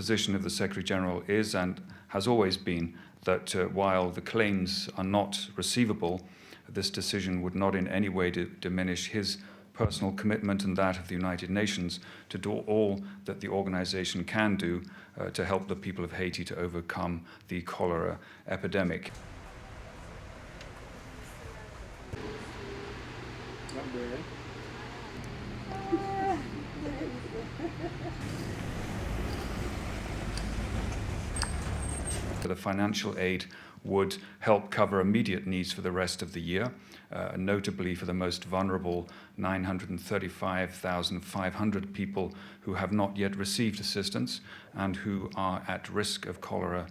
position of the Secretary-General is and has always been that while the claims are not receivable, this decision would not in any way diminish his personal commitment and that of the United Nations to do all that the organization can do to help the people of Haiti to overcome the cholera epidemic. The financial aid would help cover immediate needs for the rest of the year, notably for the most vulnerable 935,500 people who have not yet received assistance and who are at risk of cholera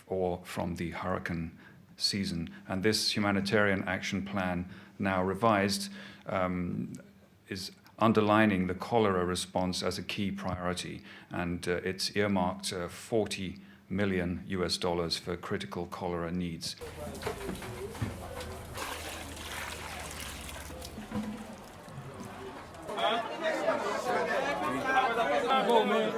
or from the hurricane season. And this humanitarian action plan, now revised, is underlining the cholera response as a key priority, and it's earmarked $40 million for critical cholera needs. Oh, man.